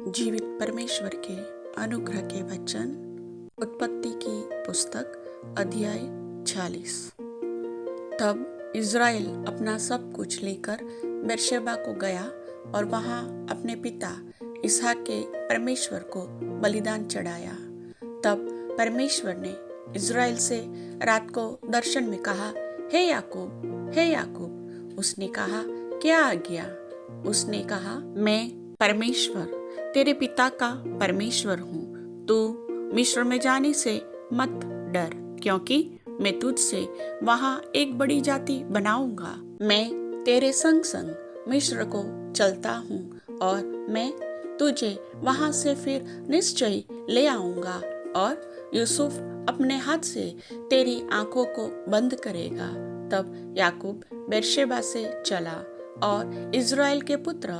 जीवित परमेश्वर के अनुग्रह के वचन। उत्पत्ति की पुस्तक अध्याय 46। तब इज़राइल अपना सब कुछ लेकर बेरशेबा को गया और वहां अपने पिता इसहाक के परमेश्वर को बलिदान चढ़ाया। तब परमेश्वर ने इज़राइल से रात को दर्शन में कहा, हे याकूब, हे याकूब। उसने कहा, क्या आज्ञा? उसने कहा, मैं परमेश्वर तेरे पिता का परमेश्वर हूँ। तू मिस्र में जाने से मत डर, क्योंकि मैं तुझसे वहां एक बड़ी जाति बनाऊंगा। मैं तेरे संग संग मिस्र को चलता हूँ और मैं तुझे वहां से फिर निश्चय ले आऊंगा और यूसुफ अपने हाथ से तेरी आंखों को बंद करेगा। तब याकूब बेरशेबा से चला और इज़राइल के पुत्र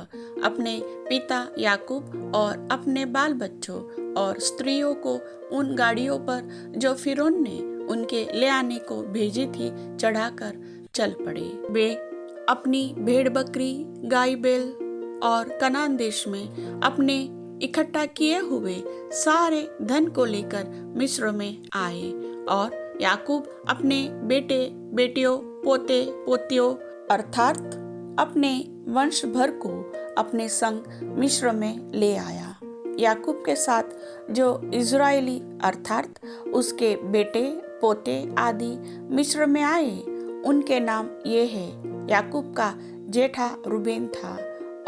अपने पिता याकूब और अपने बाल बच्चों और स्त्रियों को उन गाड़ियों पर जो फिरौन ने उनके ले आने को भेजी थी चढ़ाकर चल पड़े। वे अपनी भेड़ बकरी, गाय बैल और कनान देश में अपने इकट्ठा किए हुए सारे धन को लेकर मिस्र में आए और याकूब अपने बेटे बेटियों, पोते पोतियों अर्थात अपने वंश भर को अपने संग मिस्र में ले आया। याकूब के साथ जो इज़राइली अर्थात उसके बेटे पोते आदि मिस्र में आए, उनके नाम ये है। याकूब का जेठा रूबेन था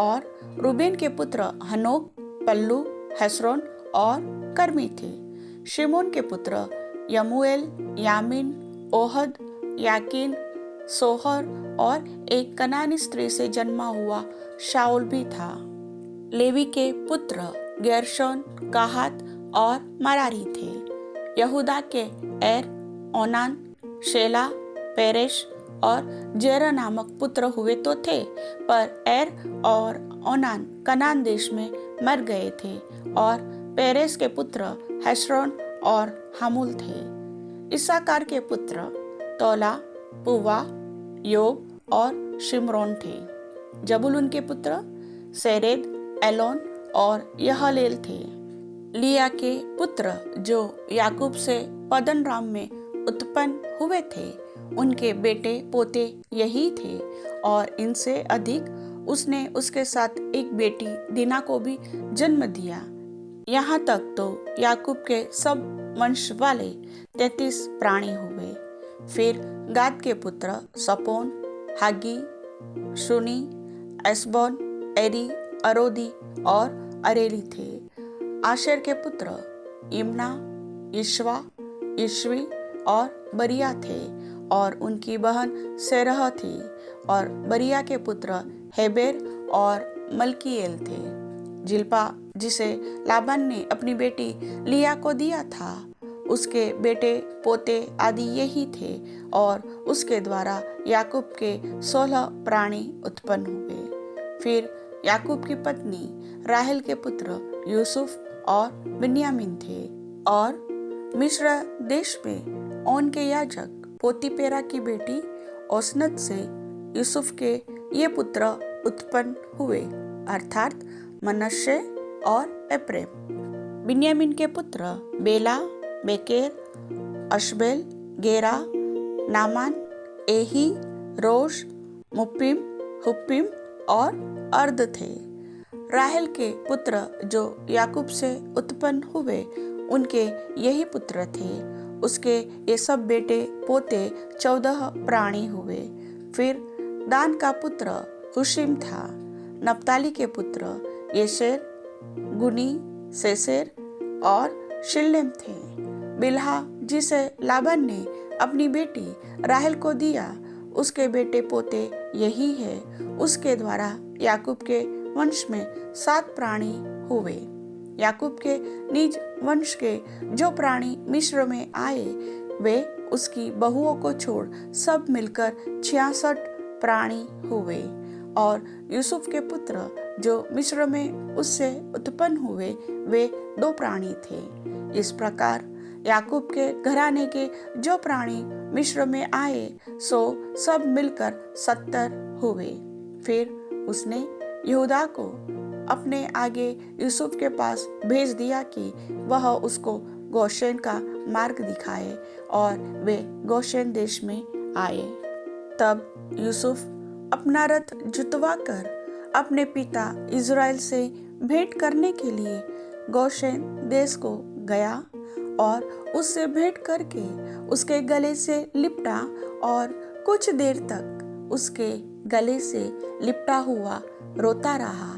और रूबेन के पुत्र हनोक, पल्लू, हेस्रोन और कर्मी थे। शिमोन के पुत्र यमूएल, यामीन, ओहद, याकीन, सोहर और एक कनानी स्त्री से जन्मा हुआ शाऊल भी था। लेवी के पुत्र गेर्शोन, कहात और मरारी थे। यहूदा के एर, ओनान, शेला, पेरेश और जेरह नामक पुत्र हुए तो थे, पर एर और ओनान कनान देश में मर गए थे और पेरेस के पुत्र हेस्रोन और हमूल थे। इस्साकार के पुत्र तोला, पुवा, योब और शिमरोन थे। जबूलून के पुत्र सेरेद, एलोन और यहलेल थे। लिया के पुत्र जो याकूब से पद्दनराम में उत्पन्न हुए थे, उनके बेटे पोते यही थे और इनसे अधिक उसने उसके साथ एक बेटी दीना को भी जन्म दिया। यहाँ तक तो याकूब के सब वंश वाले 33 प्राणी हुए। फिर गाद के पुत्र सपोन, हागी, शुनी, एस्बोन, एरी, अरोदी और अरेली थे। आशेर के पुत्र इम्ना, इश्वा, इश्वी और बरिया थे और उनकी बहन सेरह थी। और बरिया के पुत्र हेबेर और मल्कीएल थे। जिल्पा जिसे लाबान ने अपनी बेटी लिया को दिया था, उसके बेटे पोते आदि यही थे और उसके द्वारा याकूब के 16 प्राणी उत्पन्न हुए। फिर याकूब की पत्नी राहेल के पुत्र यूसुफ और बिन्यामीन थे। और मिस्र देश में ओन के याजक पोतीपेरा की बेटी ओसनत से यूसुफ के ये पुत्र उत्पन्न हुए, अर्थात मनश्शे और एप्रेम। बिन्यामीन के पुत्र बेला, बेकेर, अशबेल, गेरा, नामान, एही, रोश, मुप्पीम, हुप्पीम और अर्द थे। राहेल के पुत्र जो याकूब से उत्पन्न हुए, उनके यही पुत्र थे। उसके ये सब बेटे पोते 14 प्राणी हुए। फिर दान का पुत्र हुशीम था। नप्ताली के पुत्र येशेर, गुनी, सेसेर और शिल्लेम थे। बिल्हा जिसे लाबान ने अपनी बेटी राहेल को दिया, उसके बेटे पोते यही है। उसके द्वारा याकूब के वंश में 7 प्राणी हुए। याकूब के निज वंश के जो प्राणी मिस्र में आए, वे उसकी बहुओं को छोड़ सब मिलकर 66 प्राणी हुए। और यूसुफ के पुत्र जो मिस्र में उससे उत्पन्न हुए, वे 2 प्राणी थे। इस प्रकार याकूब के घराने के जो प्राणी मिस्र में आए, सो सब मिलकर 70 हुए। फिर उसने यहूदा को अपने आगे यूसुफ के पास भेज दिया कि वह उसको गोशेन का मार्ग दिखाए, और वे गोशेन देश में आए। तब यूसुफ अपना रथ जुतवा कर अपने पिता इज़राइल से भेंट करने के लिए गोशेन देश को गया और उससे भेंट करके उसके गले से लिपटा और कुछ देर तक उसके गले से लिपटा हुआ रोता रहा।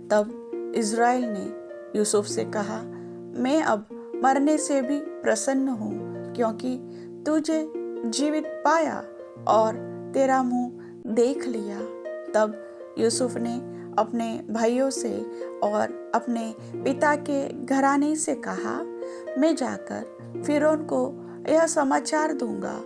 तब इज़राइल ने यूसुफ से कहा, मैं अब मरने से भी प्रसन्न हूँ, क्योंकि तुझे जीवित पाया और तेरा मुंह देख लिया। तब यूसुफ ने अपने भाइयों से और अपने पिता के घराने से कहा, मैं जाकर फिरौन को यह समाचार दूंगा,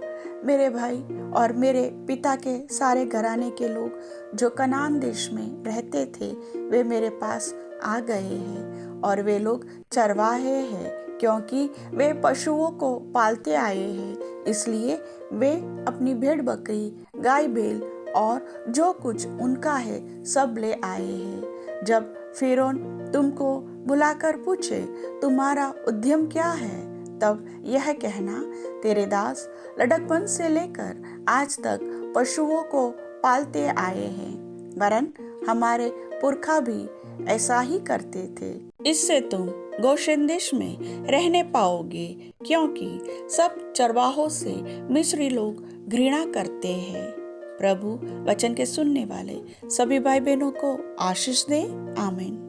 मेरे भाई और मेरे पिता के सारे घराने के लोग जो कनान देश में रहते थे वे मेरे पास आ गए हैं, और वे लोग चरवाहे हैं, क्योंकि वे पशुओं को पालते आए हैं, इसलिए वे अपनी भेड़ बकरी गाय बैल और जो कुछ उनका है सब ले आए हैं। जब फिरौन तुमको बुलाकर पूछे, तुम्हारा उद्यम क्या है, तब यह कहना, तेरे दास लड़कपन से लेकर आज तक पशुओं को पालते आए हैं, वरन हमारे पुरखा भी ऐसा ही करते थे। इससे तुम गोशेन देश में रहने पाओगे, क्योंकि सब चरवाहों से मिस्री लोग घृणा करते हैं। प्रभु वचन के सुनने वाले सभी भाई बहनों को आशीष दे। आमीन।